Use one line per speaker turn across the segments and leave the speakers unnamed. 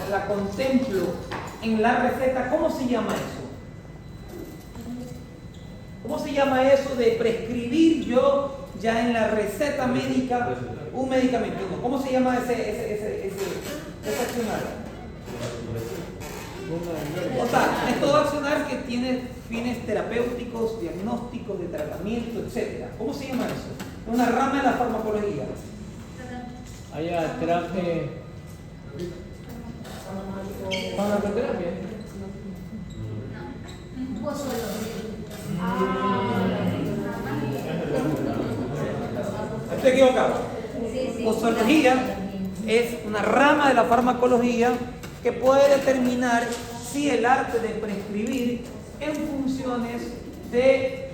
la contemplo en la receta, ¿cómo se llama eso? ¿Cómo se llama eso de prescribir yo ya en la receta médica un medicamento? No, ¿cómo se llama ese accionar? O sea, es todo accionar que tiene fines terapéuticos, diagnósticos, de tratamiento, etc. ¿Cómo se llama eso? Es una rama de la farmacología.
Allá, terapia. Farmacoterapia.
Estoy equivocado. Posología es una rama de la farmacología que puede determinar si el arte de prescribir en funciones de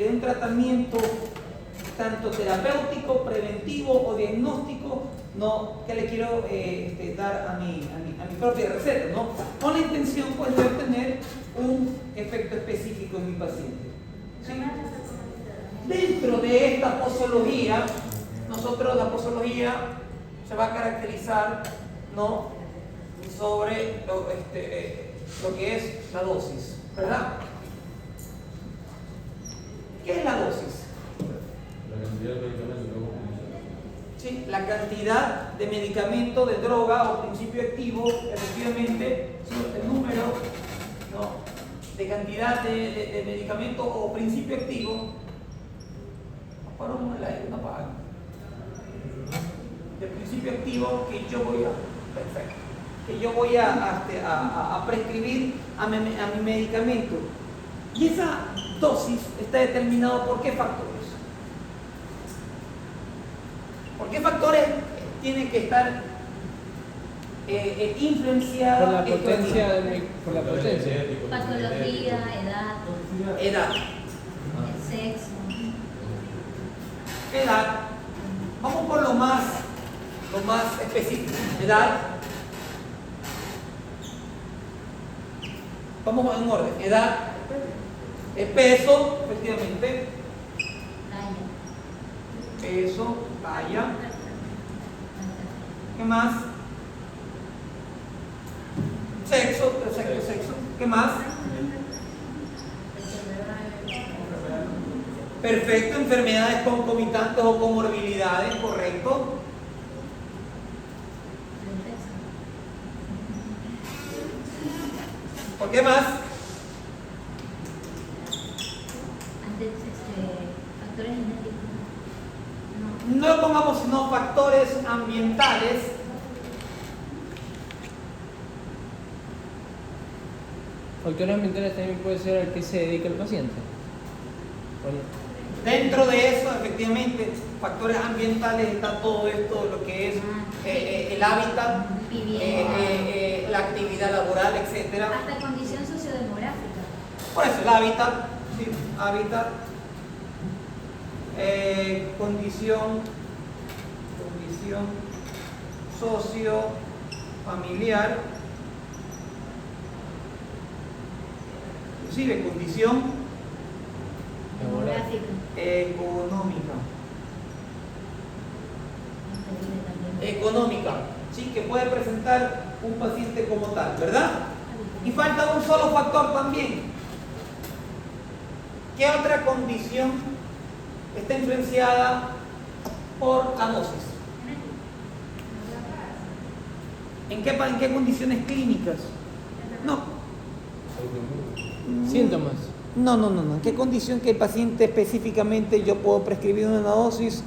un tratamiento tanto terapéutico, preventivo o diagnóstico, no, que le quiero dar a mi propia receta, ¿no? Con la intención pues, de obtener un efecto específico en mi paciente. ¿Sí? Dentro de esta posología, la posología se va a caracterizar, ¿no?, sobre lo que es la dosis, ¿verdad? ¿Qué es la dosis? Sí, la cantidad de medicamento, de droga o principio activo, efectivamente, el número, ¿no?, de cantidad de medicamento o principio activo. Apagamos el aire, no apagan. De principio activo que yo voy a prescribir a mi medicamento. Y esa dosis está determinada por qué factores. ¿Por qué factores tienen que estar influenciados?
Por la potencia.
Patología, edad, sexo.
Edad. Vamos por lo más específico. Edad. Vamos en orden. Edad. Peso, efectivamente. Peso, talla. ¿Qué más? Sexo. ¿Qué más? Perfecto, enfermedades concomitantes o comorbilidades, correcto. ¿Por qué más?
Factores genéticos.
No pongamos sino factores ambientales.
Factores ambientales también puede ser al que se dedica el paciente.
Dentro de eso, efectivamente, factores ambientales está todo esto, lo que es el hábitat, la actividad laboral, etc.
Hasta condición sociodemográfica.
Por eso, el hábitat, sí, condición socio-familiar, inclusive condición económica, ¿sí?, que puede presentar un paciente como tal, ¿verdad? Y falta un solo factor también. ¿Qué otra condición está influenciada por la dosis? ¿En qué condiciones clínicas? No.
Síntomas.
No. ¿En qué condición que el paciente específicamente yo puedo prescribir una dosis?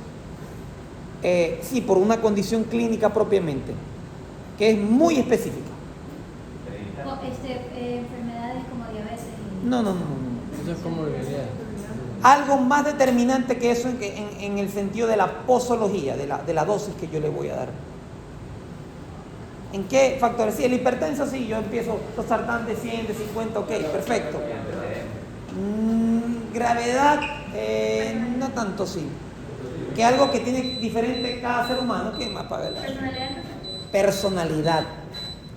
Sí, por una condición clínica propiamente, que es muy específica.
Enfermedades como diabetes.
No.
Eso es comorbilidad.
Algo más determinante que eso en el sentido de la posología, de la dosis que yo le voy a dar. ¿En qué factores? Sí, el hipertenso, sí, yo empiezo los sartán de 100, de 50, ok, perfecto. Gravedad, no tanto, sí. Que algo que tiene diferente cada ser humano, ¿qué más para ver? Personalidad,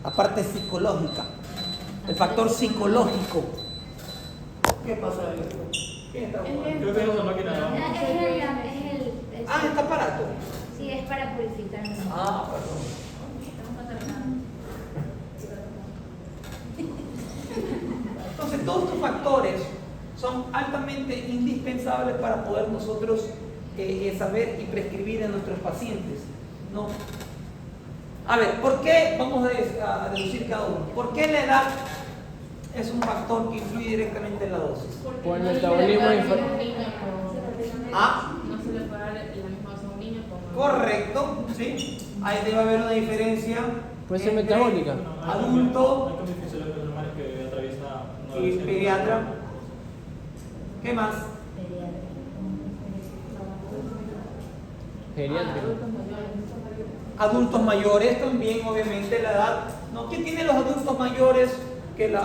la parte psicológica, el factor psicológico. ¿Qué pasa ahí? ¿Quién está jugando?
Yo tengo una máquina.
Este aparato.
Sí, es para purificar.
Perdón. todos estos factores son altamente indispensables para poder nosotros saber y prescribir en nuestros pacientes, ¿no? A ver, ¿por qué? Vamos a deducir cada uno. ¿Por qué la edad es un factor que influye directamente en la dosis?
Por el metabolismo
No se le puede dar la misma dosis a un niño como
Correcto, ¿sí? Ahí debe haber una diferencia.
Puede ser
entre
metabólica.
Adulto
Hay cambios fisiológicos normales que atraviesa una
y
adolescente.
pediatra. ¿Qué más?
Geriátrico.
Adultos mayores también, obviamente, la edad. ¿No? ¿Qué tienen los adultos mayores que el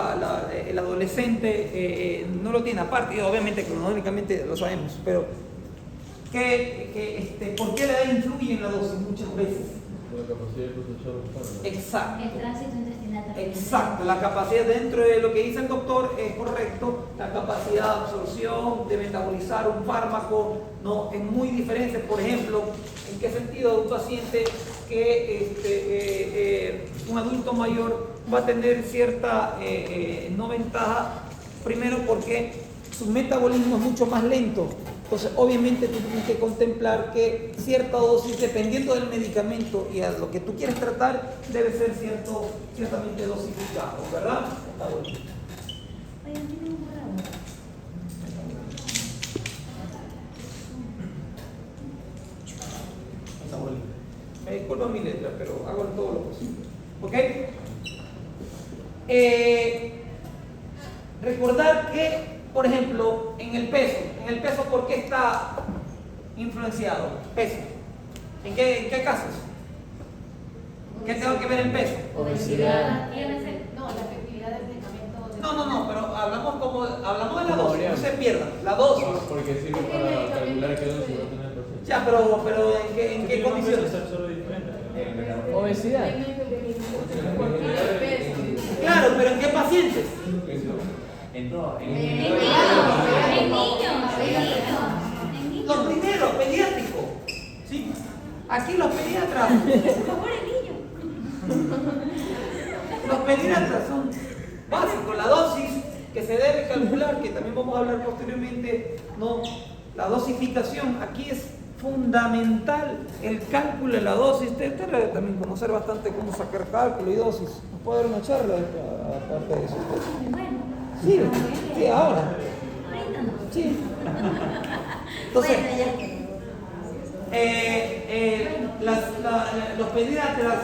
adolescente no lo tiene? Aparte, y obviamente, cronológicamente lo sabemos, pero ¿por qué la edad influye en la dosis muchas veces?
La capacidad de procesar los fármacos.
Exacto.
El tránsito intestinal también.
Exacto, la capacidad dentro de lo que dice el doctor es correcto, la capacidad de absorción, de metabolizar un fármaco, no es muy diferente. Por ejemplo, ¿en qué sentido un paciente que un adulto mayor va a tener cierta no ventaja? Primero porque su metabolismo es mucho más lento. Entonces, obviamente, tú tienes que contemplar que cierta dosis, dependiendo del medicamento y a lo que tú quieres tratar, debe ser ciertamente dosificado, ¿verdad? Está bueno.
Oigan, tienen un bravo.
Está bueno. Me disculpan mi letra, pero hago todo lo posible. ¿Ok? Recordar que, por ejemplo, en el peso, ¿por qué está influenciado? Peso. ¿En qué casos? ¿Qué tengo que ver en peso?
Obesidad.
No, la efectividad del medicamento.
No, pero hablamos de la dosis, no
variable.
se pierdan, la dosis.
Porque sirve para calcular qué dosis va a tener el paciente.
Ya, pero ¿en qué
Porque un peso
condiciones?
se absorbe diferente.
Obesidad.
Claro, pero ¿en qué pacientes?
En niños.
Los primeros, pediátricos. ¿Sí? Aquí los pediatras.
Pobre niño.
Los pediatras son básicos. La dosis que se debe calcular, que también vamos a hablar posteriormente, no, la dosificación, aquí es fundamental el cálculo de la dosis. Usted debe también conocer bastante cómo sacar cálculo y dosis. ¿Nos puede dar una charla aparte de eso?
Bueno.
Sí, ahora.
Ahorita no.
Sí. Entonces,
Bueno, ya que.
los pediatras,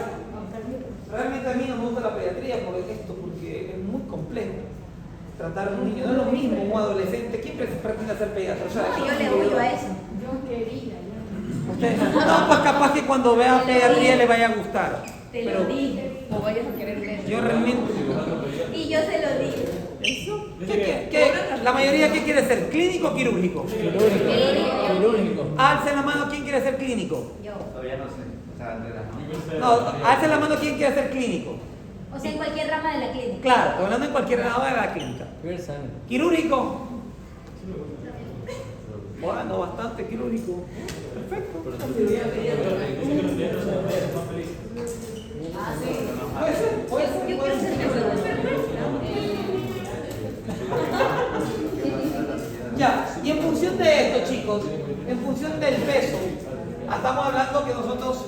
realmente a mí no me gusta la pediatría porque es muy complejo tratar a un niño. No es lo mismo un adolescente. ¿Quién pretende ser pediatra? O sea,
No, yo le huyo a eso.
Yo quería.
usted, no, pues capaz que cuando vea pediatría le vaya a gustar.
Te
Pero
lo dije.
O vayas a querer ver.
yo realmente...
Y yo se lo dije.
La mayoría, ¿qué quiere ser? ¿Clínico o quirúrgico?
Quirúrgico.
Alce la mano, ¿quién quiere ser clínico?
Yo.
Todavía no sé. O sea, de las
No, alce la mano, ¿quién quiere ser clínico?
O sea, en cualquier rama de la clínica.
Claro, estoy hablando en cualquier lado de la clínica.
Ver sangre.
¿Quirúrgico? Bueno, bastante quirúrgico. Perfecto. Puede ser.
Yo quiero ser
Ya, y en función de esto, chicos, en función del peso, estamos hablando que nosotros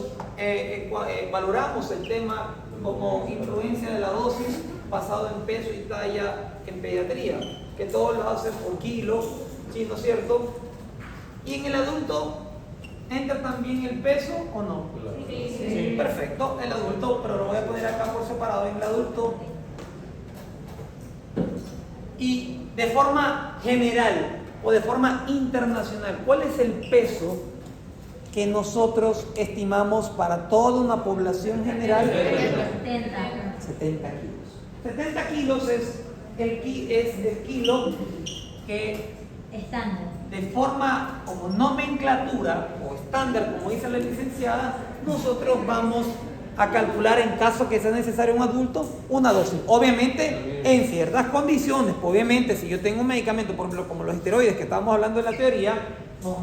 valoramos el tema como influencia de la dosis basado en peso y talla en pediatría, que todos lo hacen por kilo, ¿sí, no es cierto? Y en el adulto, ¿entra también el peso o no? Sí. Perfecto, el adulto, pero lo voy a poner acá por separado, en el adulto. Y de forma general o de forma internacional, ¿cuál es el peso que nosotros estimamos para toda una población general?
70.
70 kilos. 70 kilos es el kilo que
Estándar.
de forma como nomenclatura o estándar, como dice la licenciada, nosotros vamos a calcular en caso que sea necesario un adulto una dosis. Obviamente en ciertas condiciones. Obviamente si yo tengo un medicamento, por ejemplo como los esteroides que estábamos hablando en la teoría,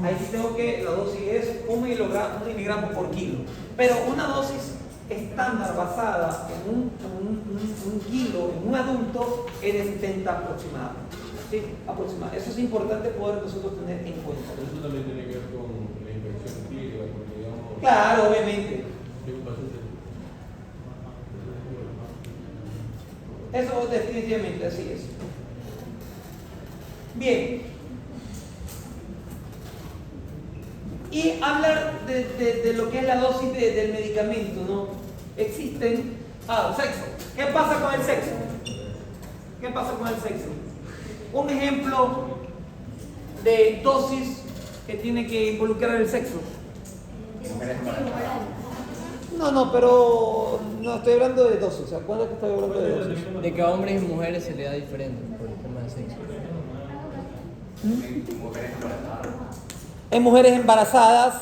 ahí sí tengo que la dosis es 1 miligramo por kilo. Pero una dosis estándar basada en un kilo en un adulto es de 70 aproximadamente. ¿Sí? Aproximadamente. Eso es importante poder nosotros tener en cuenta.
Eso también tiene que ver con la infección clínica, porque digamos...
Claro, obviamente.
Tengo un paciente...
Eso definitivamente, así es. Bien. Y hablar de lo que es la dosis del medicamento, ¿no? Existen... sexo. ¿Qué pasa con el sexo? ¿Qué pasa con el sexo? Un ejemplo de dosis que tiene que involucrar el sexo. No, pero no estoy hablando de dosis. O sea, ¿cuándo es que estoy hablando de dosis?
De que a hombres y mujeres se le da diferente por el tema del sexo.
En mujeres embarazadas,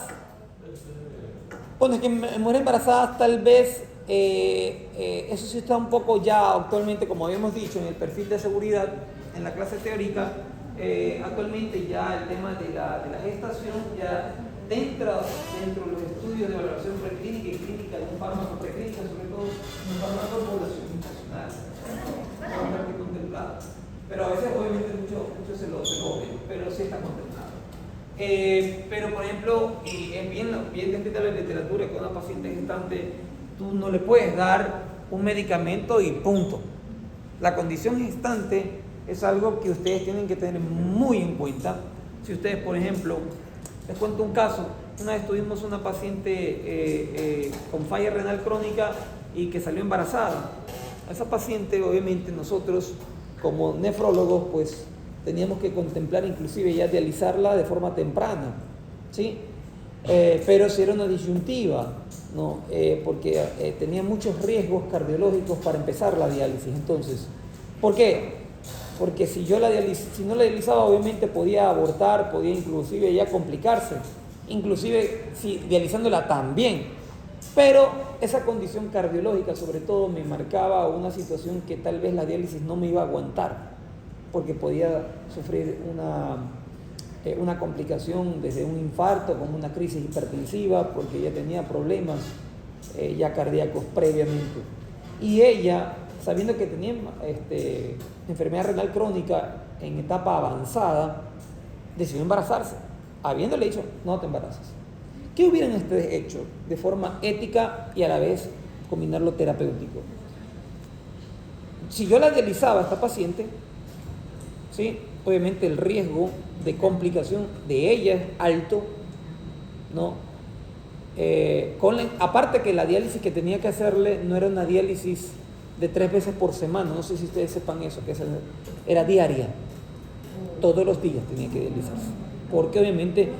bueno, es que en mujeres embarazadas tal vez eso sí está un poco ya actualmente, como habíamos dicho, en el perfil de seguridad, en la clase teórica, actualmente ya el tema de la gestación ya entra dentro de los estudios de evaluación preclínica y clínica de un fármaco preclínica, sobre todo un fármaco de población internacional, no contemplado. Pero a veces obviamente mucho se lo ven, pero sí está contemplado. Pero por ejemplo, y es bien descrita la literatura que a una paciente gestante tú no le puedes dar un medicamento y punto. La condición gestante es algo que ustedes tienen que tener muy en cuenta. Si ustedes, por ejemplo, les cuento un caso, una vez tuvimos una paciente con falla renal crónica y que salió embarazada. A esa paciente obviamente nosotros como nefrólogos pues teníamos que contemplar inclusive ya dializarla de forma temprana, ¿sí? Pero si era una disyuntiva, ¿no? Porque tenía muchos riesgos cardiológicos para empezar la diálisis. Entonces, ¿por qué? Porque si no la dializaba obviamente podía abortar, podía inclusive ya complicarse, inclusive si dializándola también. Pero esa condición cardiológica sobre todo me marcaba una situación que tal vez la diálisis no me iba a aguantar, porque podía sufrir una complicación desde un infarto como una crisis hipertensiva, porque ella tenía problemas ya cardíacos previamente. Y ella, sabiendo que tenía enfermedad renal crónica en etapa avanzada, decidió embarazarse, habiéndole dicho, no te embarazas. ¿Qué hubieran ustedes hecho de forma ética y a la vez combinarlo terapéutico? Si yo la dializaba a esta paciente, ¿sí? Obviamente el riesgo de complicación de ella es alto, ¿no? Aparte que la diálisis que tenía que hacerle no era una diálisis de 3 veces por semana, no sé si ustedes sepan eso, que era diaria, todos los días tenía que dializarse, porque obviamente,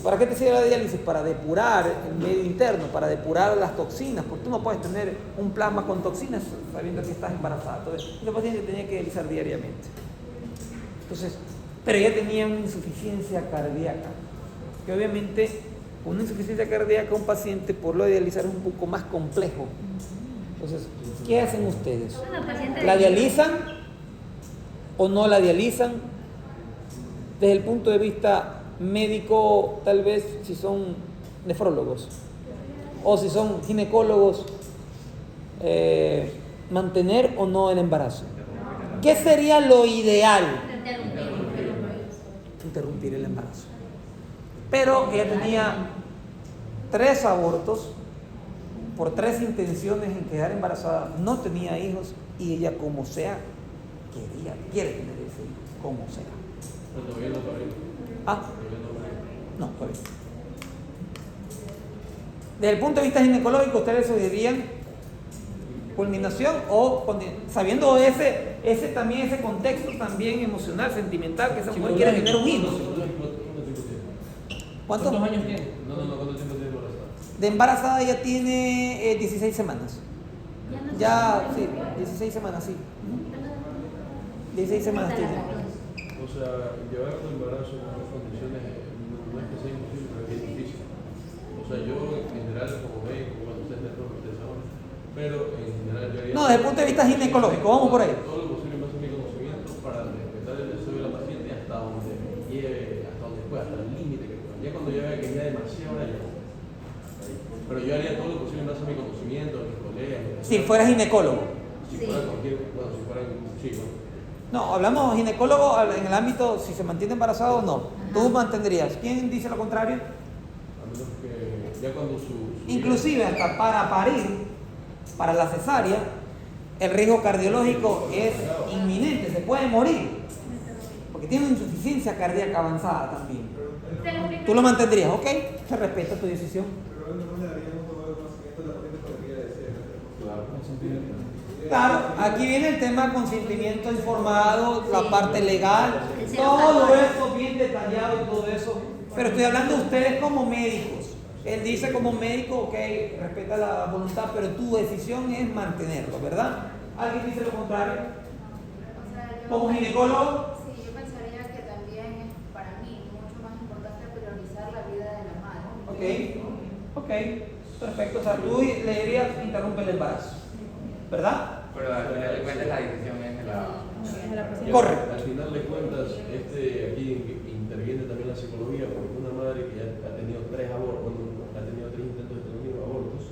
¿para qué te sirve la diálisis? Para depurar el medio interno, para depurar las toxinas, porque tú no puedes tener un plasma con toxinas sabiendo que estás embarazada. Entonces, esta paciente tenía que dializar diariamente. Entonces, pero ella tenía una insuficiencia cardíaca, que obviamente con una insuficiencia cardíaca un paciente por lo de dializar es un poco más complejo. Entonces, ¿qué hacen ustedes? ¿La dializan o no la dializan? Desde el punto de vista médico, tal vez si son nefrólogos o si son ginecólogos, mantener o no el embarazo. ¿Qué sería lo ideal? Interrumpir el embarazo. Pero ella tenía 3 abortos por 3 intenciones en quedar embarazada, no tenía hijos y ella como sea quiere tener ese hijo, como sea.
Pero todavía no parece.
No, todavía. Desde el punto de vista ginecológico, ustedes sugerirían culminación o sabiendo ese contexto también emocional, sentimental, que esa mujer quiere tener un hijo.
¿Cuántos años tiene?
No, ¿cuánto tiempo tiene embarazada?
De embarazada ya tiene 16 semanas. Ya, sí, 16 semanas, sí. 16 semanas tiene.
O sea, llevar un embarazo en unas condiciones no es que sea imposible, pero es que es difícil. O sea, yo en general como médico, cuando ustedes saben, pero en general yo haría...
No, desde el punto de vista ginecológico, vamos por ahí.
Todo lo posible más en mi conocimiento para respetar el deseo de la paciente hasta donde me lleve, hasta donde pueda, hasta el límite que pueda. Ya cuando yo vea que ya demasiado, ya. Pero yo haría todo lo posible más en mi conocimiento,
Si fuera ginecólogo.
Si
Sí.
fuera cualquier, bueno, si fuera un chico.
No, hablamos ginecólogo en el ámbito si se mantiene embarazado o no. Tú mantendrías. ¿Quién dice lo contrario?
A menos que ya cuando su
Inclusive hasta para parir, para la cesárea, el riesgo cardiológico es inminente, se puede morir, porque tiene una insuficiencia cardíaca avanzada también. Tú lo mantendrías, ¿ok? Se respeta tu decisión.
Pero no le daríamos todo el conocimiento de la paciente podría decir.
Claro.
Claro, aquí viene el tema consentimiento informado, la
Sí.
parte legal,
El ser
todo
humano.
eso bien detallado y todo eso. Pero estoy hablando de ustedes como médicos. Él dice como médico, ok, respeta la voluntad, pero tu decisión es mantenerlo, ¿verdad? ¿Alguien dice lo contrario?
O sea,
Como ginecólogo,
sí, yo pensaría que también es para mí mucho más importante priorizar la vida de la madre.
ok, perfecto. O sea, tú le dirías interrumpe el embarazo, ¿verdad?
Pero al final de cuentas la decisión es de la...
Ya,
Correcto.
Al final de cuentas, aquí interviene también la psicología, porque una madre que ya ha tenido 3 abortos, ha tenido 3 intentos de tener abortos,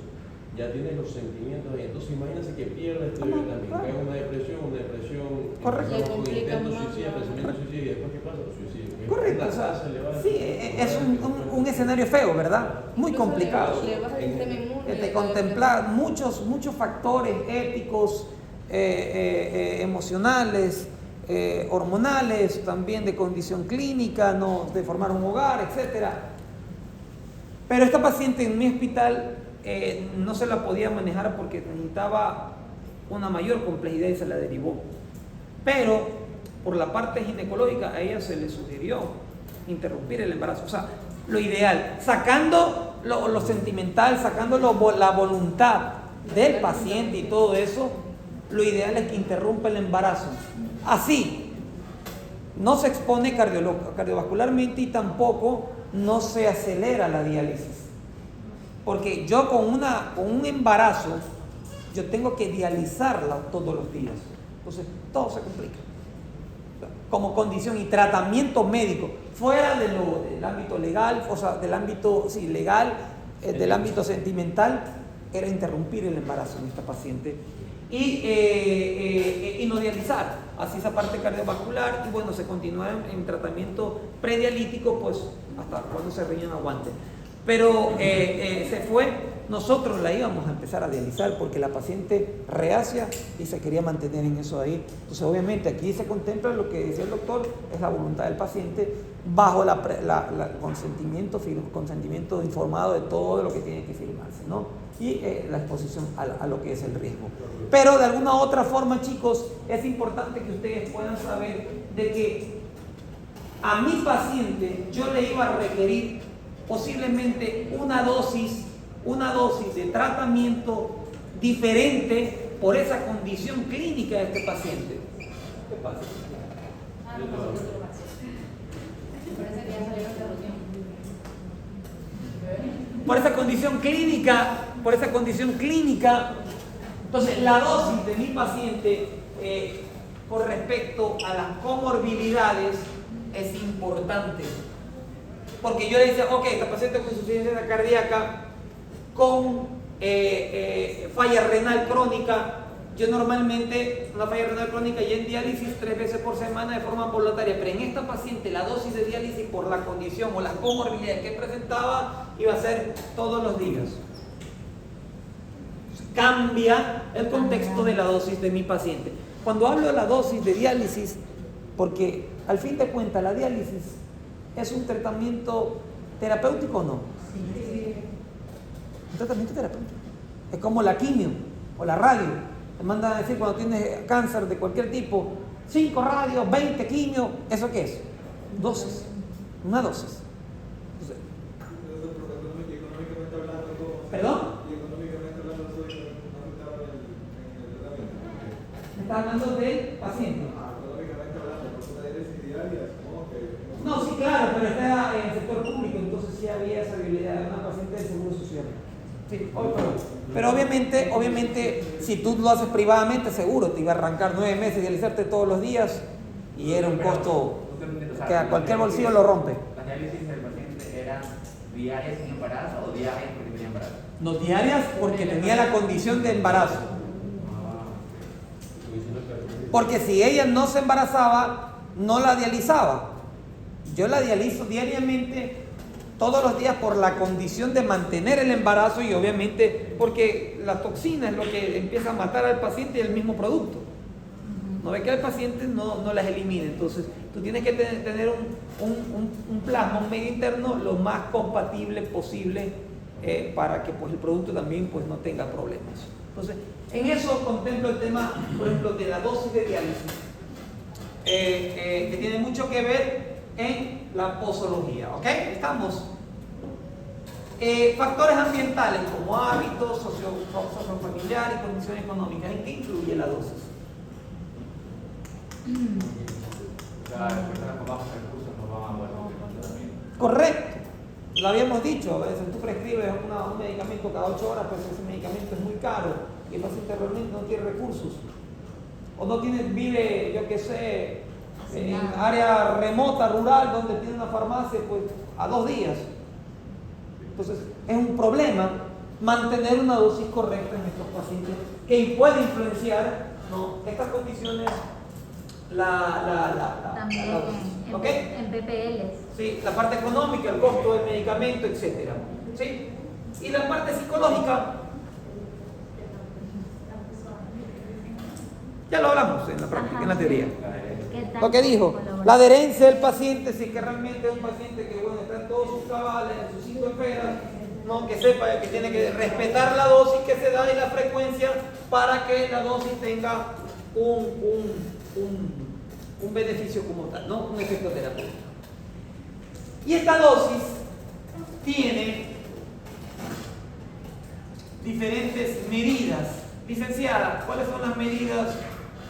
ya tiene los sentimientos ahí. Entonces imagínense que pierde este bebé también,
claro.
que es una depresión,
Correcto.
empezamos con
Complica
intentos
más,
suicidas,
claro.
pensamientos suicidas, y después ¿qué pasa? Los suicidios.
Correcto, o sea, sí, es un escenario feo, ¿verdad? Muy complicado.
Le baja el sistema inmune.
Que te contempla muchos factores éticos, emocionales, hormonales, también de condición clínica, ¿no? De formar un hogar, etcétera. Pero esta paciente en mi hospital no se la podía manejar porque necesitaba una mayor complejidad y se la derivó. Pero por la parte ginecológica a ella se le sugirió interrumpir el embarazo. O sea, lo ideal, sacando lo sentimental, sacando la voluntad del paciente y todo eso, lo ideal es que interrumpa el embarazo. Así, no se expone cardiovascularmente y tampoco no se acelera la diálisis. Porque yo con un embarazo, yo tengo que dializarla todos los días. Entonces, todo se complica. Como condición y tratamiento médico, fuera del ámbito legal, o sea, del ámbito legal, del ámbito sentimental, era interrumpir el embarazo en esta paciente y no dializar, así esa parte cardiovascular, y bueno, se continúa en tratamiento predialítico, pues hasta cuando se riñón aguante. Pero se fue, nosotros la íbamos a empezar a dializar porque la paciente reacia y se quería mantener en eso ahí. Entonces obviamente aquí se contempla lo que decía el doctor, es la voluntad del paciente bajo el consentimiento informado de todo lo que tiene que firmarse, ¿no? Y la exposición a lo que es el riesgo. Pero de alguna u otra forma, chicos, es importante que ustedes puedan saber de que a mi paciente yo le iba a requerir posiblemente una dosis de tratamiento diferente por esa condición clínica de este paciente. ¿Qué pasa?
Parece que ya salió esta reunión.
Por esa condición clínica, entonces la dosis de mi paciente con respecto a las comorbilidades es importante. Porque yo le decía, ok, esta paciente con insuficiencia cardíaca, con falla renal crónica, yo normalmente una falla renal crónica y en diálisis 3 veces por semana de forma voluntaria, pero en esta paciente la dosis de diálisis por la condición o las comorbilidades que presentaba iba a ser todos los días. Cambia el contexto de la dosis de mi paciente. Cuando hablo de la dosis de diálisis, porque al fin de cuentas la diálisis es un tratamiento terapéutico o no. Un tratamiento terapéutico. Es como la quimio o la radio. Te mandan a decir cuando tienes cáncer de cualquier tipo, 5 radios, 20 quimio, ¿eso qué es? Dosis. Una dosis. Entonces,
Económicamente hablando, ¿cómo?
¿perdón?
Y económicamente hablando, eso no afectaba en el tratamiento.
Me está hablando del paciente.
Económicamente hablando, por una diálisis diaria, supongo que...
No, sí, claro, pero está en el sector público, entonces sí había esa viabilidad de una paciente del Seguro Social. Sí, pero obviamente, si tú lo haces privadamente, seguro te iba a arrancar 9 meses, dializarte todos los días y era un costo que a cualquier bolsillo lo rompe.
¿Las diálisis del paciente eran diarias sin embarazo o diarias porque tenía embarazo?
No diarias porque tenía la condición de embarazo. Porque si ella no se embarazaba, no la dializaba. Yo la dializo diariamente, todos los días, por la condición de mantener el embarazo y obviamente porque la toxina es lo que empieza a matar al paciente y el mismo producto. No ve que el paciente no las elimine. Entonces, tú tienes que tener un plasma, un medio interno lo más compatible posible para que pues, el producto también pues, no tenga problemas. Entonces, en eso contemplo el tema, por ejemplo, de la dosis de diálisis, que tiene mucho que ver en la posología. ¿Ok? Estamos. Factores ambientales como hábitos, sociofamiliares y condiciones económicas. ¿En qué influye la dosis?
Las personas con bajos recursos no van a poder consumir también.
Correcto. Lo habíamos dicho, a veces tú prescribes un medicamento cada 8 horas, pues ese medicamento es muy caro y el paciente realmente no tiene recursos. O no tiene, vive, yo qué sé, en área remota, rural, donde tiene una farmacia pues a 2 días. Entonces es un problema mantener una dosis correcta en estos pacientes que puede influenciar, ¿no?, estas condiciones,
También
la dosis. ¿Ok?
en PPLs.
Sí, la parte económica, el costo del medicamento, etc. ¿Sí? Y la parte psicológica, ya lo hablamos en la práctica, en la teoría.
¿Qué tal?
Lo que dijo, la adherencia del paciente, si que realmente es un paciente que bueno, está en todos sus cabales, en sus 5 esferas, ¿no?, que sepa que tiene que respetar la dosis que se da y la frecuencia para que la dosis tenga un beneficio como tal, ¿no?, un efecto terapéutico. Y esta dosis tiene diferentes medidas. Licenciada, ¿cuáles son las medidas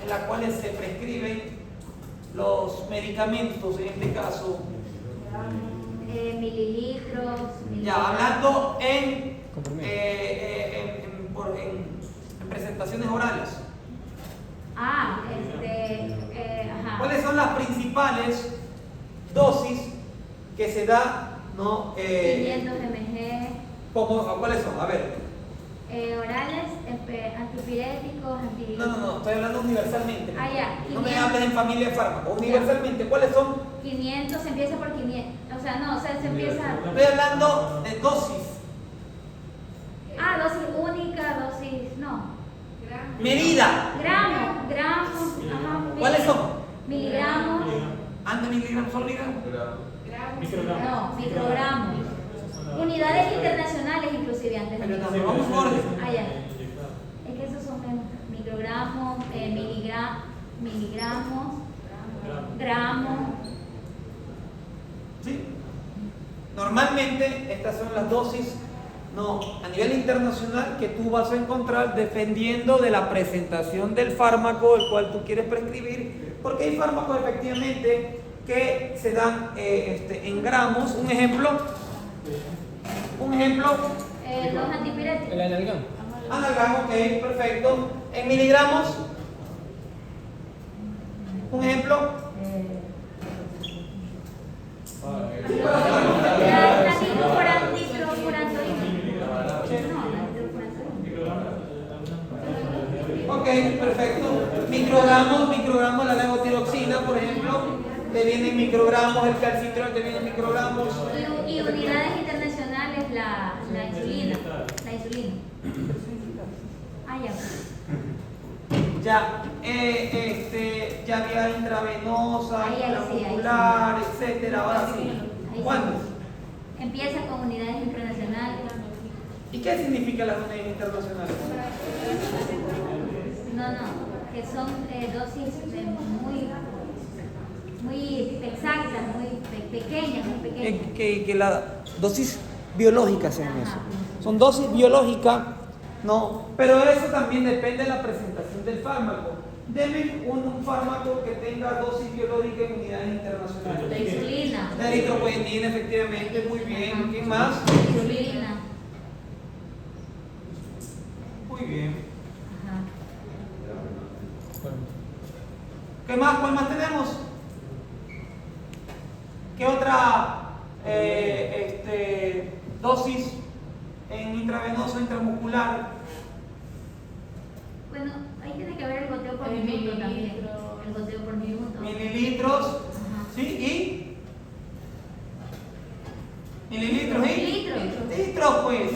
en las cuales se prescriben los medicamentos en este caso?
Mililitros.
Ya, hablando en presentaciones orales.
Ajá.
¿Cuáles son las principales dosis que se da, ¿no?
500 mg.
¿Cuáles son? A ver.
Orales, antipiréticos,
No, estoy hablando universalmente.
Ah, ya.
No me hables en familia de fármacos. Universalmente, ¿cuáles son?
500, se empieza por 500. O sea, se empieza.
Estoy hablando de dosis.
Dosis única, dosis. No.
Medida.
Gramos. Ajá.
¿Cuáles son?
Miligramos.
¿Anda miligramos? ¿Son miligramos?
Microgramos.
No, microgramos. Unidades internacionales, inclusive antes de
Pero no,
microgramos.
vamos por orden.
Ya. Es que esos son microgramos, miligramos, gramos.
¿Sí? Normalmente estas son las dosis, no, a nivel internacional, que tú vas a encontrar dependiendo de la presentación del fármaco el cual tú quieres prescribir, porque hay fármacos efectivamente que se dan en gramos. Un ejemplo,
Los antipiréticos.
El analgán.
analgán, ok, perfecto. En miligramos, un ejemplo.
La nitrofurantoína.
Ok, perfecto. Microgramos, la levotiroxina, por ejemplo, te vienen microgramos, el calcitrol te vienen microgramos.
Y unidades internacionales, la insulina. La insulina.
Ya. Ya vía intravenosa, intramuscular, etcétera. Ahora sí. ¿Cuándo?
Empieza con unidades internacionales.
¿Y qué significa las unidades internacionales?
No, que son dosis muy exactas, muy pequeñas.
Que la dosis biológica sean eso. Son dosis biológicas, no, pero eso también depende de la presentación del fármaco. Deme un fármaco que tenga dosis biológica en unidades internacionales.
La insulina.
La eritropoyetina, efectivamente, muy bien. ¿Quién más?
Insulina.
Muy bien.
Ajá.
¿Qué más? ¿Cuál más tenemos? ¿Qué otra dosis en intravenoso, intramuscular?
Bueno, ahí tiene que ver el goteo por minuto también.
mililitros y litros, pues.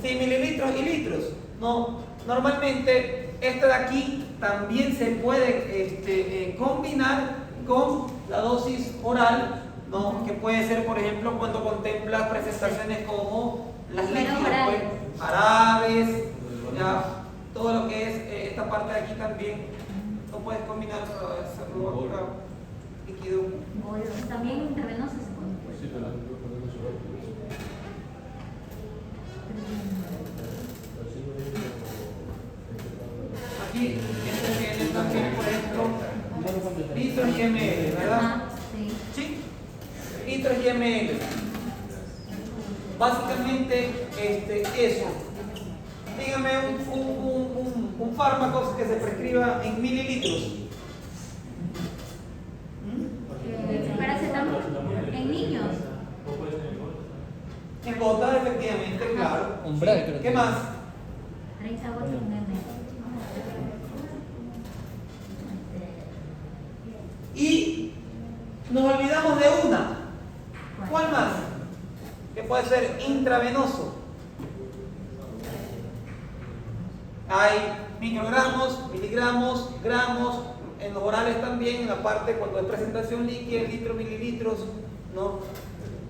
Sí, mililitros y litros. No, normalmente esta de aquí también se puede combinar con la dosis oral, ¿no? Que puede ser, por ejemplo, cuando contemplas presentaciones como las líquidas, pues, jarabes, ya, todo lo que es esta parte de aquí también lo puedes combinar para hacerlo líquido.
También intravenosa se puede.
Sí, pero no poner eso.
Aquí viene también, por ejemplo, litros y ml, ¿verdad?
Ajá, sí.
Sí, litros y ml. Básicamente, eso. Dígame un fármaco que se prescriba en mililitros.
Paracetamol en niños.
En gotas, efectivamente, claro.
Umbral,
Sí.
creo
¿Qué
que
más?
30 gotas en ml.
Y nos olvidamos de una. ¿Cuál más? Que puede ser intravenoso. Hay microgramos, miligramos, gramos, en los orales también, en la parte cuando es presentación líquida, litros, mililitros, ¿no?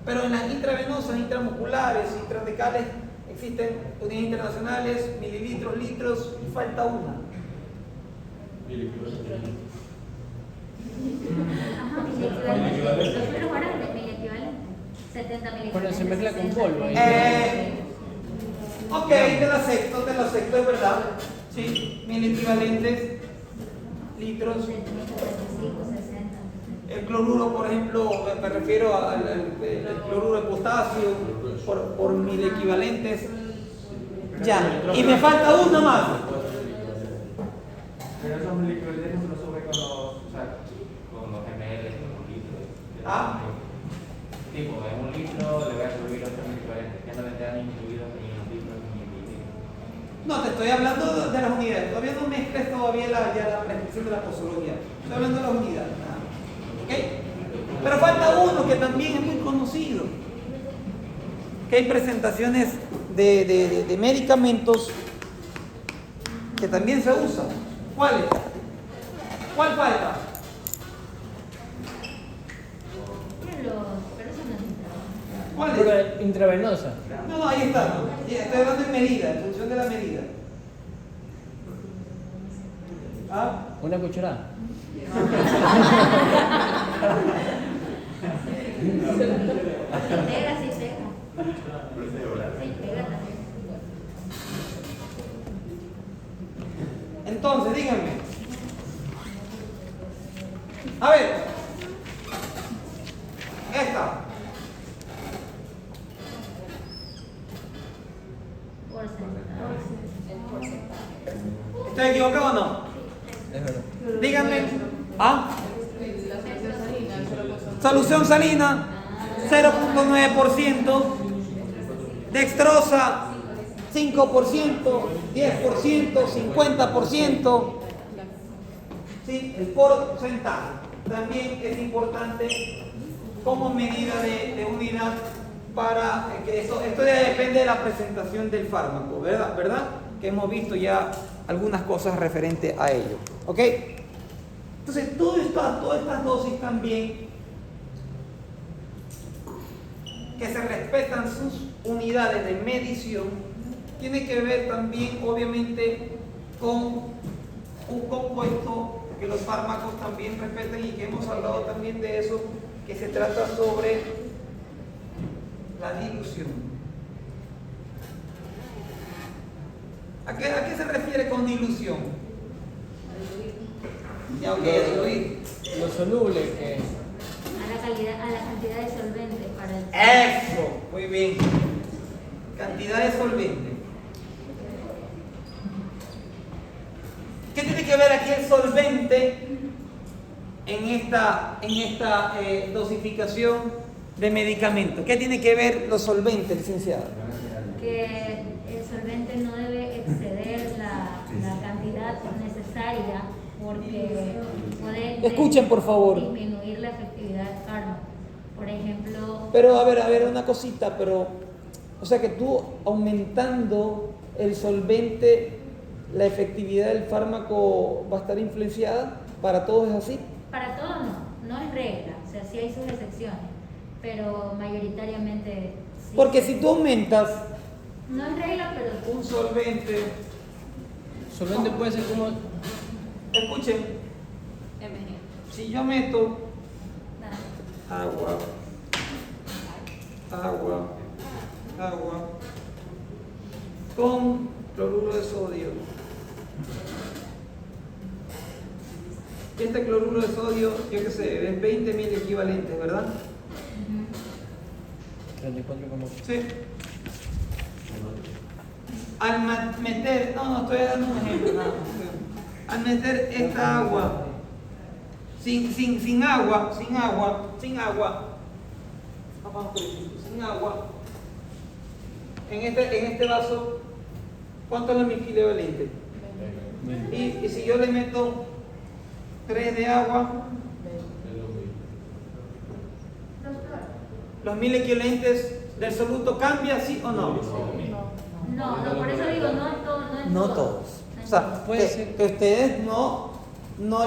Pero en las intravenosas, intramusculares, intrarecales, existen unidades internacionales, mililitros, litros, y falta una.
Ajá, miliequivalente. Los sueros orales, miliequivalente. 70 mililitros.
Cuando se mezcla con polvo.
Ok, te lo acepto, es verdad. Sí, mil equivalentes, litros.
35, 60.
El cloruro, por ejemplo, me refiero al cloruro de potasio por mil equivalentes. Ya, y me falta una más.
Pero esos mililitros no se lo sube con los ml, con los litros.
Ah.
Tipo, en un litro le voy a subir 8 mililitros, que no vendrán incluidos ni en los litros ni en mililitros.
No, te estoy hablando de las unidades. Todavía no mezcles todavía la prescripción de la posología. Estoy hablando de las unidades. ¿Ok? Pero falta uno que también es muy conocido. Que hay presentaciones de medicamentos que también se usan. ¿Cuáles? ¿Cuál falta?
Pero eso no es intravenoso.
¿Cuál es?
Pero intravenosa.
No, ahí está. ¿No? Estoy hablando en medida, en función de la medida. ¿Ah?
Una cucharada.
Pega, sí pega. Sí, pega también.
Entonces, díganme. A ver. Esta. ¿Estoy equivocado o no?
Es verdad.
Díganme. ¿Ah? Solución salina, 0.9%. Dextrosa, 5%, 10%, 50%. ¿Sí? El porcentaje también es importante como medida de unidad para que esto ya depende de la presentación del fármaco, ¿verdad? Que hemos visto ya algunas cosas referentes a ello. ¿Ok? Entonces, todas estas dosis también que se respetan sus unidades de medición, tiene que ver también, obviamente, con un compuesto que los fármacos también respetan y que hemos hablado también de eso, que se trata sobre la dilución. ¿A qué se refiere con dilución? Ya, ok, diluir.
Lo soluble que es.
A la cantidad de solvente para el.
Eso, muy bien. Cantidad de solvente. ¿Qué tiene que ver aquí el solvente en esta dosificación de medicamentos? ¿Qué tiene que ver los solventes, licenciado?
Que el solvente no debe exceder la cantidad necesaria porque puede
Escuchen, por favor.
disminuir la efectividad del fármaco. Por ejemplo,
Pero a ver, una cosita, pero, o sea que tú aumentando el solvente, la efectividad del fármaco va a estar influenciada, ¿para todos es así?
para todos no es regla, o sea, sí hay sus excepciones, pero mayoritariamente sí.
Porque si tú aumentas
No es regla, pero
un solvente,
Solvente puede ser como.
escuchen,
MG.
si yo meto
Nada.
agua con cloruro de sodio. Este cloruro de sodio, yo qué sé, es 20.000 equivalentes, ¿verdad?
34 como.
Sí. Al meter, no, estoy dando un ejemplo, nada más. Al meter esta agua, sin agua, en este vaso, ¿cuánto es mi equivalente? Y si yo le meto 3 de agua, los 1000 equivalentes del soluto cambia, ¿sí o no?
No, por eso digo, no en todo.
No todos. O sea,
Puede ser.
que ustedes no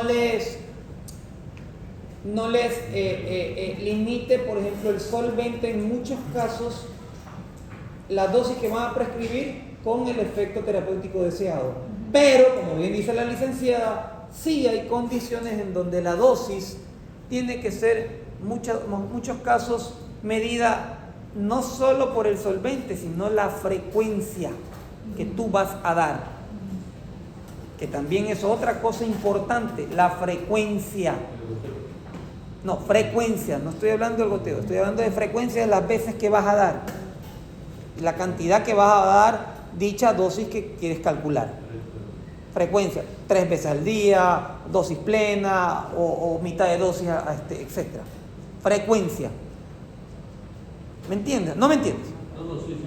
les limite, por ejemplo, el solvente en muchos casos, la dosis que van a prescribir con el efecto terapéutico deseado. Pero, como bien dice la licenciada, sí hay condiciones en donde la dosis tiene que ser, muchos casos, medida no solo por el solvente, sino la frecuencia que tú vas a dar. Que también es otra cosa importante, la frecuencia. No, frecuencia, no estoy hablando del goteo, estoy hablando de frecuencia de las veces que vas a dar. La cantidad que vas a dar dicha dosis que quieres calcular. Frecuencia, 3 veces al día, dosis plena o mitad de dosis, etc. Frecuencia. ¿Me entiendes? ¿No me entiendes?
No, sí.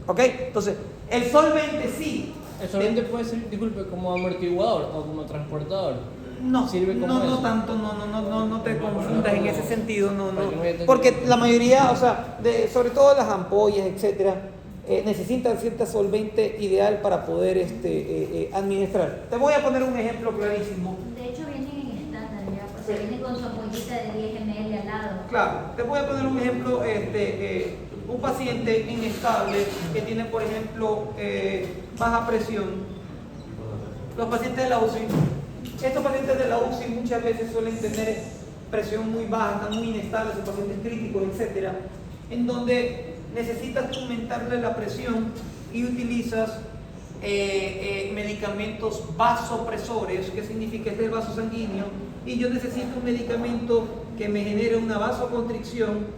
¿Ok? Entonces, el solvente sí.
El solvente puede ser, disculpe, como amortiguador o como transportador.
No,
Sirve como
no
eso.
tanto, no te confundas en ese sentido, no.
Para que no haya
Porque la mayoría, o sea, sobre todo las ampollas, etcétera, necesitan cierta solvente ideal para poder administrar. Te voy a poner un ejemplo clarísimo.
De hecho, vienen en estándar ya, o sea, vienen con su ampollita de 10 ml al lado.
Claro, te voy a poner un ejemplo, un paciente inestable que tiene, por ejemplo, baja presión. Los pacientes de la UCI, estos pacientes de la UCI muchas veces suelen tener presión muy baja, están muy inestables, son pacientes críticos, etcétera, en donde necesitas aumentarle la presión y utilizas medicamentos vasopresores. ¿Qué significa? Este es el vaso sanguíneo, y yo necesito un medicamento que me genere una vasoconstricción.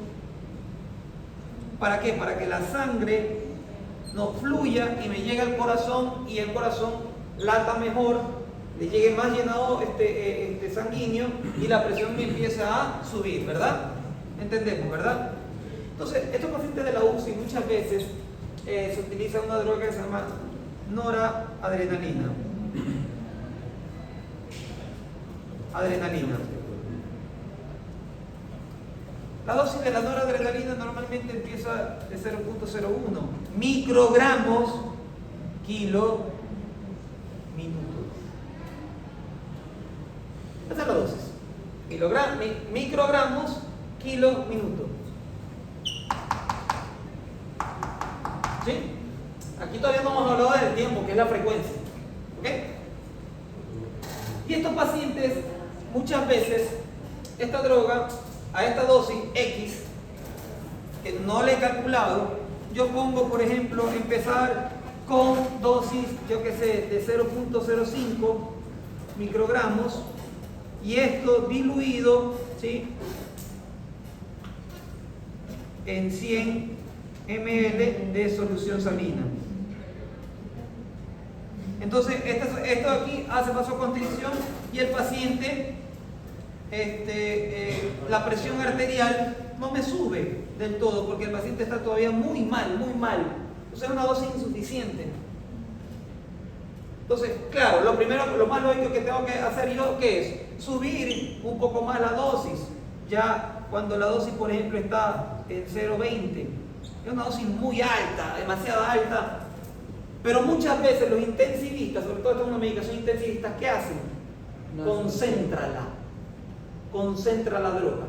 ¿Para qué? Para que la sangre no fluya y me llegue al corazón y el corazón lata mejor, le llegue más llenado sanguíneo y la presión me empieza a subir, ¿verdad? Entendemos, ¿verdad? Entonces, estos pacientes de la UCI muchas veces se utiliza una droga que se llama noradrenalina. La dosis de la noradrenalina normalmente empieza de 0.01 microgramos kilo minuto. Esa es la dosis. Microgramos kilo minuto. ¿Sí? Aquí todavía no hemos hablado del tiempo, que es la frecuencia. ¿Ok? Y estos pacientes, muchas veces, esta droga, a esta dosis X, que no le he calculado, yo pongo, por ejemplo, empezar con dosis, yo que sé, de 0.05 microgramos, y esto diluido, ¿sí?, en 100 ml de solución salina. Entonces, esto aquí hace vasoconstricción y el paciente, la presión arterial no me sube del todo porque el paciente está todavía muy mal. O sea, es una dosis insuficiente. Entonces, claro, lo más lógico que tengo que hacer yo, ¿qué es? Subir un poco más la dosis. ya cuando la dosis, por ejemplo, está en 0,20, es una dosis muy alta, demasiado alta, pero muchas veces los intensivistas, sobre todo esta es una medicación intensivista, ¿qué hacen? Concentra la droga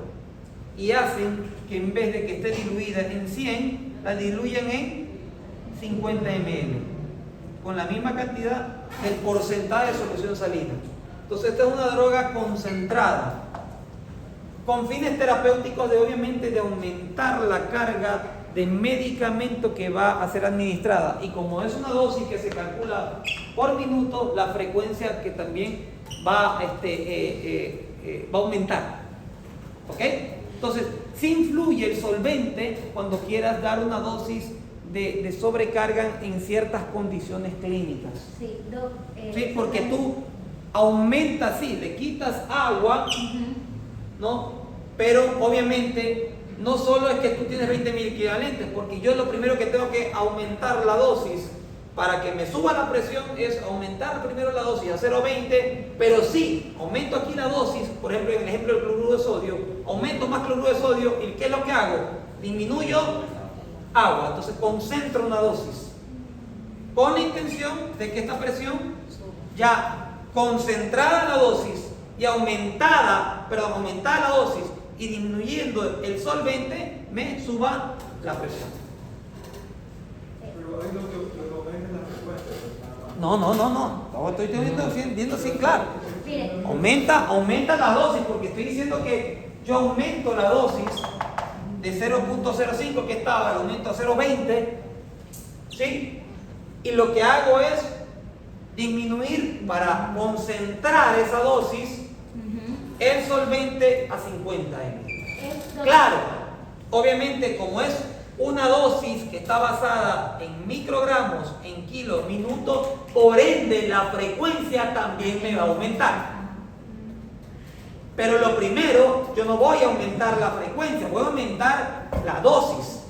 y hacen que en vez de que esté diluida en 100, la diluyen en 50 ml, con la misma cantidad del porcentaje de solución salina. Entonces esta es una droga concentrada, con fines terapéuticos de obviamente de aumentar la carga de medicamento que va a ser administrada, y como es una dosis que se calcula por minuto, la frecuencia que también va a aumentar. ¿Ok? Entonces, sí influye el solvente cuando quieras dar una dosis de sobrecarga en ciertas condiciones clínicas.
Sí, Doc,
Sí, porque tú aumentas, sí, le quitas agua, ¿no? Pero obviamente no solo es que tú tienes 20.000 equivalentes, porque yo lo primero que tengo que aumentar la dosis para que me suba la presión es aumentar primero la dosis a 0,20, pero sí, aumento aquí la dosis, por ejemplo, en el ejemplo del cloruro de sodio, aumento más cloruro de sodio, y ¿qué es lo que hago? Disminuyo agua, entonces concentro una dosis, con la intención de que esta presión, ya concentrada la dosis y aumentada la dosis y disminuyendo el solvente, me suba la presión.
Pero ahí lo que ven es la frecuencia.
No, estoy viendo así, claro.
Mire,
Aumenta la dosis, porque estoy diciendo que yo aumento la dosis de 0.05 que estaba, la aumento a 0.20, ¿sí? Y lo que hago es disminuir para concentrar esa dosis el solvente a 50 ml. Claro, obviamente como es una dosis que está basada en microgramos, en kilos, minutos, por ende la frecuencia también me va a aumentar. Pero lo primero, yo no voy a aumentar la frecuencia, voy a aumentar la dosis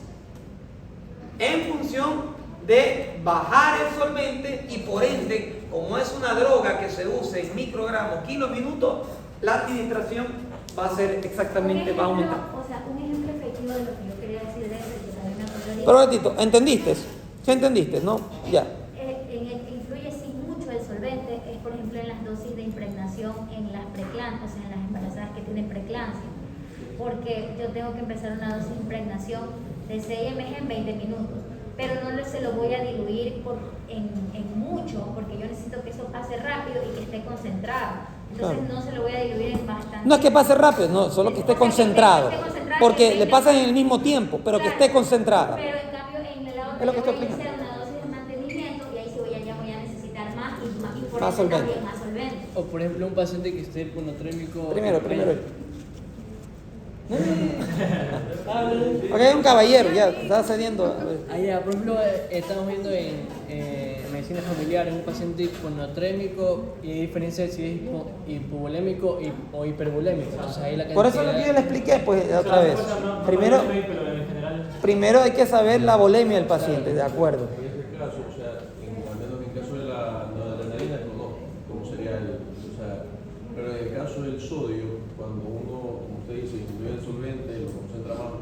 en función de bajar el solvente, y por ende, como es una droga que se usa en microgramos, kilos, minutos, la administración va a ser exactamente, va a aumentar.
O sea, un ejemplo efectivo de lo que yo quería decir de eso, que también me acuerdo.
Pero un ratito, ¿entendiste? ¿Sí entendiste? ¿No? Ya.
En el que influye sí mucho el solvente es, por ejemplo, en las dosis de impregnación en las preeclampsias, o sea, en las embarazadas que tienen preeclampsia. Porque yo tengo que empezar una dosis de impregnación de 6 mg en 20 minutos. Pero no se lo voy a diluir en mucho, porque yo necesito que eso pase rápido y que esté concentrado. Entonces no se lo voy a diluir en bastante.
No es que pase rápido, no, solo que esté concentrado. Porque le pasan en el mismo tiempo, pero que esté concentrado.
Pero en cambio, en el lado
Es lo que estoy
voy a hacer
explicando.
una dosis de mantenimiento, y ahí sí ya voy a necesitar más y por
Más
eso
solvente.
también más solvente.
O por ejemplo un paciente que esté hiponatrémico.
Primero. Ok, es un caballero, ya, está cediendo.
Allá, por ejemplo, estamos viendo en medicina familiar un paciente hiponatrémico, y hay diferencia si es hipovolémico o hipervolémico. Entonces, ahí la
Por eso lo que yo le expliqué, pues, otra vez. Primero hay que saber la volemia del paciente, de acuerdo.
En este caso, o sea, al menos en el caso de la noradrenalina, como sería pero en el caso del sodio, cuando uno, como usted dice, incluye el solvente, lo concentra más,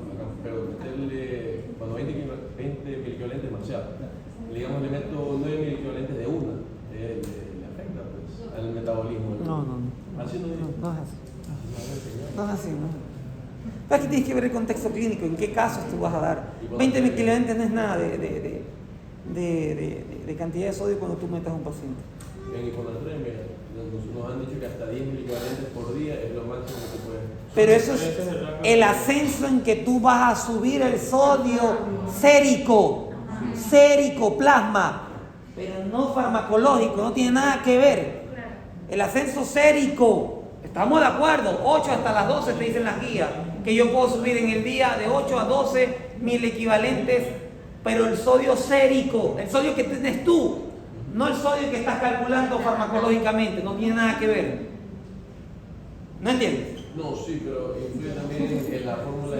pero meterle, cuando 20 miliquivalentes es demasiado. Digamos, le meto 9 miliquivalentes de una, le afecta pues al metabolismo.
No.
Así no es.
No es así. No es así, ¿no? Aquí tienes que ver el contexto clínico, en qué casos tú vas a dar. 20 miliquivalentes no es nada de cantidad de sodio cuando tú metas a un paciente.
En hiponatremia nos han dicho que hasta 10 miliquivalentes por día es lo máximo que se puede.
Pero eso es el ascenso en que tú vas a subir el sodio sérico, plasma, pero no farmacológico, no tiene nada que ver. El ascenso sérico, estamos de acuerdo, 8 hasta las 12 te dicen las guías, que yo puedo subir en el día de 8 a 12 mil equivalentes, pero el sodio sérico, el sodio que tienes tú, no el sodio que estás calculando farmacológicamente, no tiene nada que ver. ¿No entiendes?
No, sí, pero influye también en la fórmula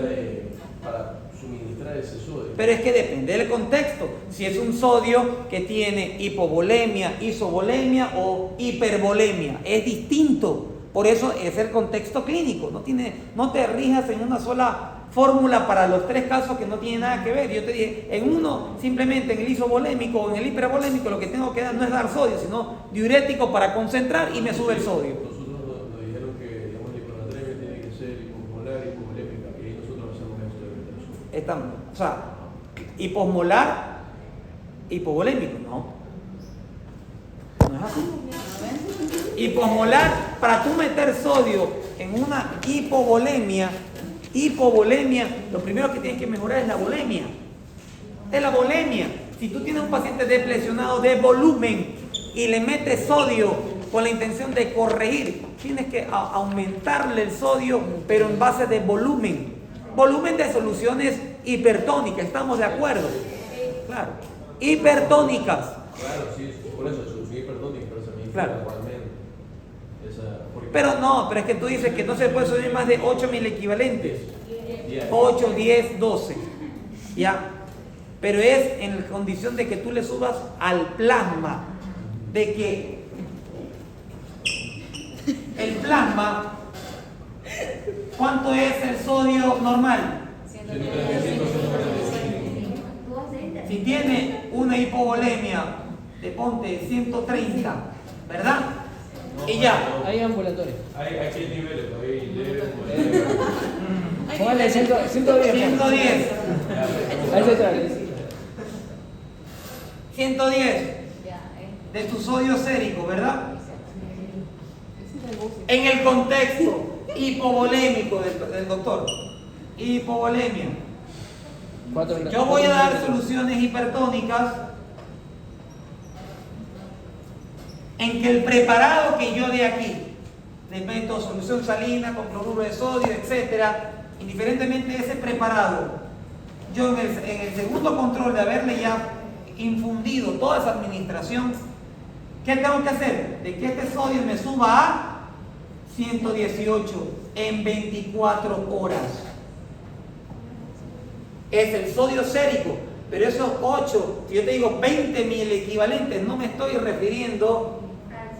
para suministrar ese sodio.
Pero es que depende del contexto. Si es un sodio que tiene hipovolemia, isovolemia o hipervolemia, es distinto. Por eso es el contexto clínico. No te rijas en una sola fórmula para los 3 casos que no tienen nada que ver. Yo te dije, en uno, simplemente en el isovolémico o en el hipervolémico, lo que tengo que dar no es dar sodio, sino diurético para concentrar y me sube el sodio.
Nosotros nos dijeron que, digamos, la hipernatremia tiene que ser hiposmolar, hipovolémica, y ahí nosotros hacemos esto de meter
O sea, hiposmolar, hipovolémico, no. No es así. Hiposmolar, para tú meter sodio en una hipovolemia, lo primero que tienes que mejorar es la volemia. Es la volemia. Si tú tienes un paciente depresionado de volumen y le metes sodio con la intención de corregir, tienes que aumentarle el sodio, pero en base de volumen. Volumen de soluciones hipertónicas, ¿estamos de acuerdo? Claro. Hipertónicas.
Claro, sí, por eso, solución hipertónica, pero se me
Claro.
igualmente.
Pero es que tú dices que no se puede subir más de 8 mil equivalentes. 8, 10, 12. ¿Ya? Pero es en condición de que tú le subas al plasma. De que el plasma, ¿cuánto es el sodio normal? Si tiene una hipovolemia de ponte 130, ¿verdad? Y ya.
Hay ambulatorios.
Hay niveles, hay leve,
Póngale 110.
110.
Ahí se trae.
110 de tu sodio sérico, ¿verdad? En el contexto hipovolémico del doctor. Hipovolemia. Yo voy a dar soluciones hipertónicas en que el preparado que yo dé aquí, le meto solución salina con cloruro de sodio, etcétera, indiferentemente de ese preparado, yo en el segundo control de haberle ya infundido toda esa administración, ¿qué tengo que hacer? De que este sodio me suba a 118 en 24 horas. Es el sodio sérico, pero esos 8, si yo te digo 20 mil equivalentes, no me estoy refiriendo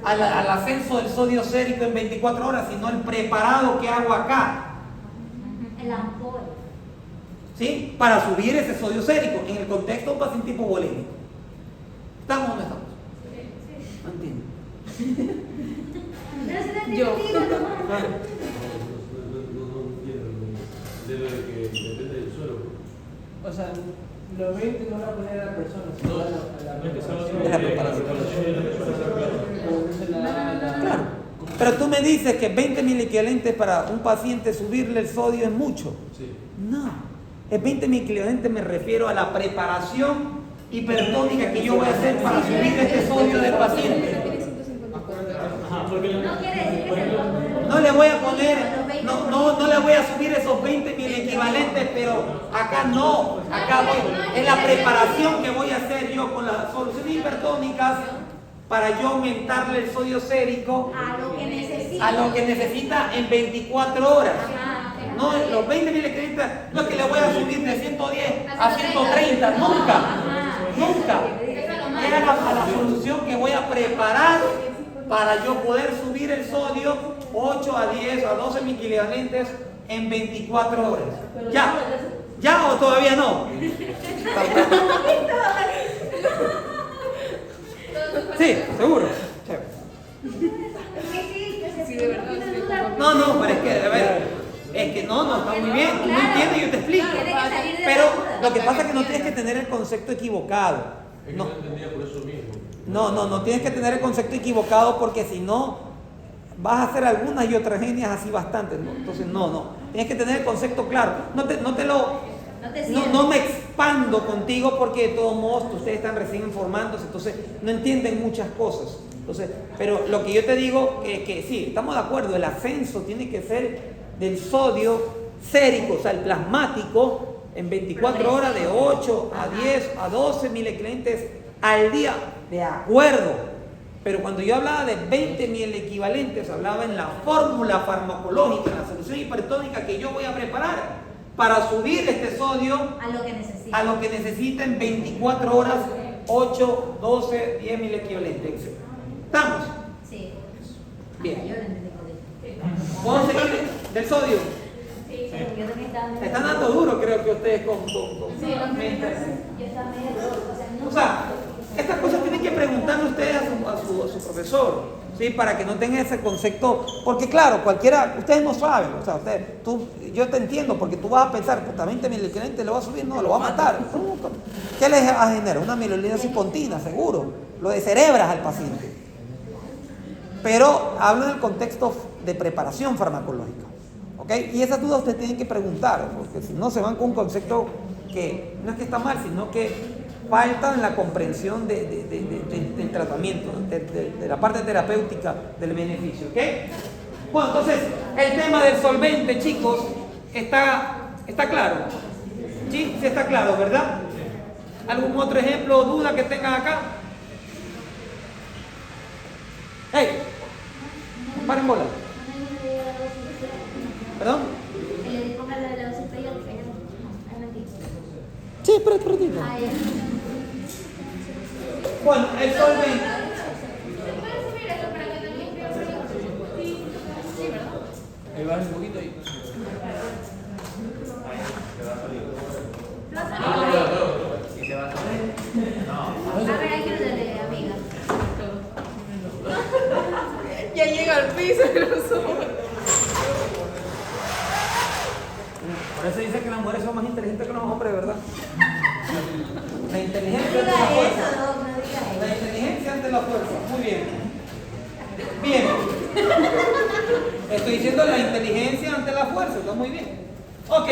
al ascenso del sodio sérico en 24 horas, sino el preparado que hago acá.
El ampol.
¿Sí? Para subir ese sodio sérico en el contexto de un paciente hipovolémico. ¿Estamos o no estamos? No entiendo.
Pero si no
Yo.
Claro.
de lo de que depende del suelo.
O sea, los 20 no van a poner a la persona, sino a la preparación.
Es la preparación.
Claro.
Claro. Pero tú me dices que 20 mil equivalentes para un paciente subirle el sodio es mucho.
Sí.
No. Es 20 mil equivalentes, me refiero a la preparación hipertónica que yo voy a hacer para subir este sodio del paciente.
No quiere decir que se lo
No le voy a poner, no le voy a subir esos 20 mil equivalentes, pero acá no, acá voy, es la preparación que voy a hacer yo con las soluciones hipertónicas para yo aumentarle el sodio sérico
a lo que necesita.
en 24 horas.
Ajá.
No, los 20 mil equivalentes, no es que le voy a subir de 110 a 130, nunca, nunca. Era la solución que voy a preparar para yo poder subir el sodio 8 a 10 a 12 mil equivalentes en 24 horas. ¿Ya? ¿Ya o todavía no? Sí, seguro.
Sí, de verdad, sí.
No, pero es que, a ver, es que no, está muy bien, tú no entiendes, yo te explico. Pero lo que pasa es que no tienes que tener el concepto equivocado.
Es que no entendía por eso mismo.
No tienes que tener el concepto equivocado porque si no vas a hacer algunas y otras genias así bastantes, ¿no? Entonces no. Tienes que tener el concepto claro. No me expando contigo porque de todos modos ustedes están recién informándose, entonces no entienden muchas cosas. Entonces, pero lo que yo te digo que sí, estamos de acuerdo, el ascenso tiene que ser del sodio sérico, o sea, el plasmático, en 24 horas de 8 a 10 a 12 mil equivalentes al día, de acuerdo. Pero cuando yo hablaba de 20 mil equivalentes, hablaba en la fórmula farmacológica, en la solución hipertónica que yo voy a preparar para subir este sodio a lo que necesita en 24 horas, 8, 12, 10 mil equivalentes. ¿Estamos?
Sí.
Bien.
Yo lo entendí correcto.
¿Puedo seguir? Del sodio.
Sí, yo también estaba medio...
Están dando duro, creo que ustedes con
Sí, yo estaba medio loco,
O sea, estas cosas tienen que preguntarle ustedes a su profesor, ¿sí? Para que no tengan ese concepto, porque claro, cualquiera, ustedes no saben, o sea, yo te entiendo, porque tú vas a pensar, puta, 20.000 el cliente le va a subir, no, lo va a matar. ¿Qué les genera? Una amiloidosis pontina, seguro, lo descerebras al paciente. Pero hablo en el contexto de preparación farmacológica, ¿ok? Y esas dudas ustedes tienen que preguntar, porque si no se van con un concepto que no es que está mal, sino que falta en la comprensión del tratamiento, de la parte terapéutica del beneficio, ¿ok? Bueno, entonces, el tema del solvente, chicos, está claro. ¿Sí? Sí está claro, ¿verdad? ¿Algún otro ejemplo o duda que tengan acá? ¡Hey! Paren bola. ¿Perdón?
Le ponga la de la dosis periódica, ya no.
Sí, pero digo. Bueno, el solvente.
Ahí vas un poquito ahí.
Y se va a salir.
A ver, hay que darle, amiga.
Ya llega al piso y lo sube.
Por eso dice que las mujeres son más inteligentes que los hombres, ¿verdad? La
No
inteligencia ante
diga
la fuerza.
eso, no diga
La
eso.
inteligencia ante la fuerza. Muy bien. Bien. Estoy diciendo la inteligencia ante la fuerza. Está muy bien. Ok.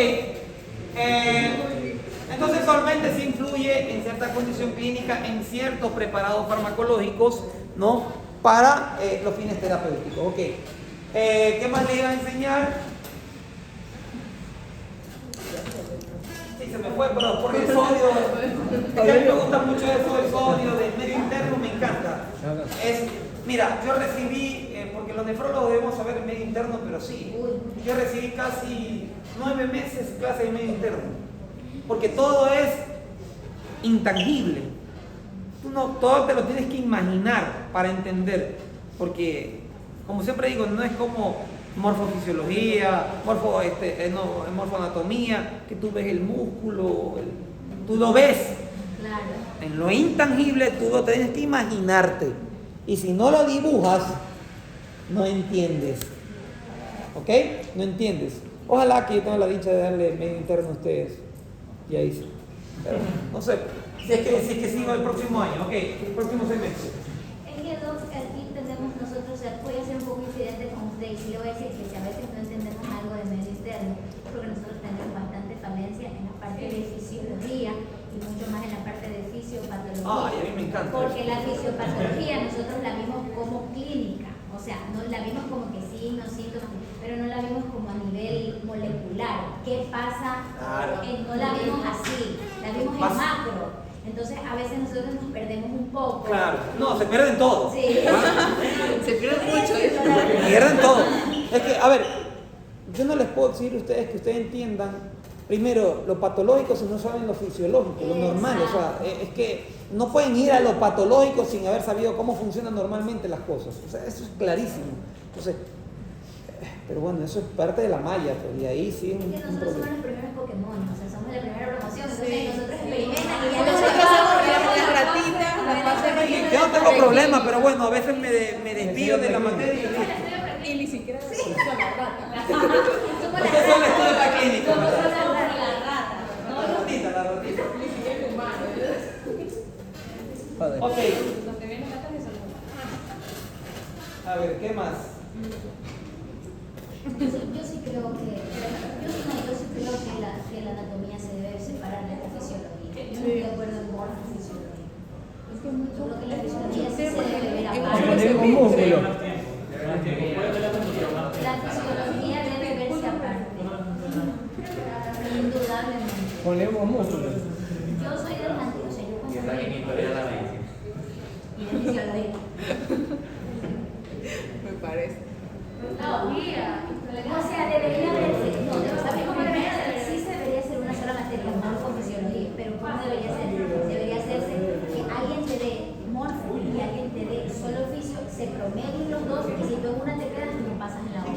Entonces, el solvente sí influye en cierta condición clínica en ciertos preparados farmacológicos, ¿no? Para los fines terapéuticos. Ok. ¿Qué más le iba a enseñar? Sí, se me fue, pero porque el sodio, es que a mí me gusta mucho eso del sodio, del medio interno, me encanta. Mira, yo recibí, porque los nefrólogos debemos saber el medio interno, pero sí, yo recibí casi 9 meses clase de medio interno, porque todo es intangible. Todo te lo tienes que imaginar para entender, porque, como siempre digo, no es como morfofisiología, morfoanatomía, que tú ves el músculo, tú lo ves.
Claro.
En lo intangible tú lo tienes que imaginarte. Y si no lo dibujas, no entiendes. ¿Ok? No entiendes. Ojalá que yo tenga la dicha de darle medio interno a ustedes. Ya hice. Pero no sé. Si es que sigo el próximo año. Ok, el próximo semestre.
Es que aquí tenemos nosotros, voy a ser un poco incidente con usted y sí le voy a decir que si a veces no entendemos algo de medio interno, porque nosotros tenemos bastante falencia en la parte de fisiología y mucho más en la parte de fisiopatología.
Ay, a mí me encanta.
Porque la fisiopatología nosotros la vimos como clínica, o sea, no la vimos como que signos, síntomas, pero no la vimos como a nivel molecular. ¿Qué pasa?
Claro.
No la vimos así, la vimos en macro. Entonces a veces nosotros nos perdemos un poco.
Claro. No, se pierden todo.
Sí.
Se pierde mucho.
Pierden todo. Es que, a ver, yo no les puedo decir a ustedes que ustedes entiendan primero lo patológico si no saben lo fisiológico, lo normal. O sea, es que no pueden ir a lo patológico sin haber sabido cómo funcionan normalmente las cosas. O sea, eso es clarísimo. Entonces, pero bueno, eso es parte de la malla, pues, y ahí sí
Es que
un
nosotros
problema.
somos los primeros Pokémon, o sea, somos la primera promoción, entonces nosotros experimentan y ya
Nosotros hacemos la ratita, la parte de
Yo no tengo problema, pero bueno, a veces me desvío de la materia.
y ni siquiera la rata.
Ustedes son el estudio de la clínica,
Somos
¿verdad?
la rata.
La ratita.
Ni siquiera es humano.
Joder.
Ok,
Los que vienen ratas y son
a ver, ¿qué más?
Yo sí creo que la anatomía se debe separar de la fisiología. Yo no estoy de acuerdo en morfofisiología.
Es que
Yo creo que la fisiología sí se debe ver
Ponemos
aparte.
un músculo.
La fisiología debe verse aparte. Indudablemente.
Ponemos músculo.
Yo soy del antiguo, o sea, yo
Y está bien historia la medicina.
y de fisiología.
Me parece.
O sea, debería verse, no, ¿sabes cómo debería ser? Sí se debería ser una sola materia, morfofisiología, pero ¿cómo debería ser? Debería hacerse que alguien te dé morfo y alguien te dé solo fisio, se promedien los dos y si tú en una te quedas, no pasas en la otra.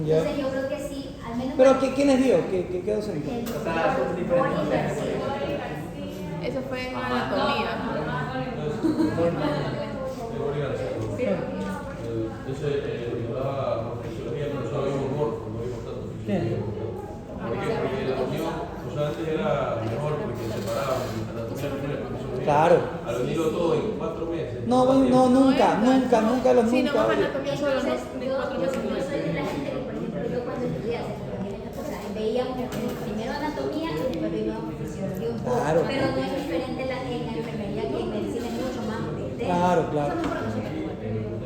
Ya.
Entonces yo creo que sí, al menos...
¿Pero quiénes dio? ¿Qué docente?
El profesor Boris García.
Eso fue en anatomía.
Entonces, nos daba fisiología, pero solo vimos morfo, no vimos tanto fisiología. ¿Por qué? Porque la unión, o sea, antes era mejor porque separaban anatomía primero y fisiología.
Claro.
Al unirlo todo en 4 meses.
No, bueno, nunca los
Sí, no
nunca.
más anatomía solo, no
Entonces,
de
yo
4
soy
meses.
de la gente que, por ejemplo, yo cuando estudié psicología, o sea, veíamos primero anatomía y después veíamos fisiología un poco.
Claro.
Pero no es diferente en la enfermería que en medicina es mucho más de
Claro, claro.
Eso no por nosotros.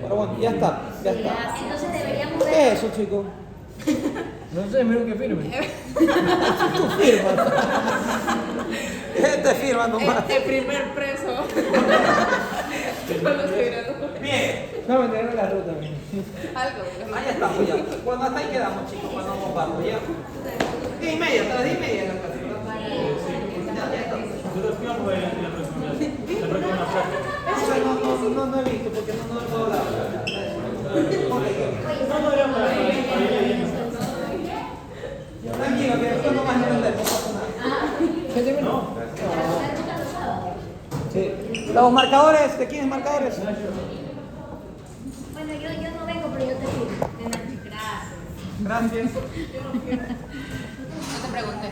Pero bueno, ya está.
Entonces deberíamos
¿Qué
ver...
es eso, chico?
No sé, mira que firme.
Tú firmas. Te firma nomás.
El primer preso. Con los graduados.
Bien.
No, me entregaron la ruta.
Algo.
Ahí estamos ya. Bueno, hasta ahí quedamos, chicos, cuando vamos bajo ya. 10:30, hasta las 10:30 en la clase, ¿verdad? Ya estamos.
Duración fue la próxima práctica.
No he visto porque no he puedo hablar. Tranquilo, que después no vas a entender, no pasa nada.
¿Qué terminó?
Sí. Los marcadores, ¿de quiénes marcadores?
Bueno, yo no vengo, pero yo te firmo.
Gracias.
No te pregunté.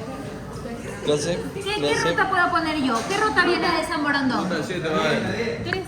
¿Qué ruta puedo poner yo? ¿Qué ruta viene de San Borondón?
Puta, 7 vale.
¿Tú eres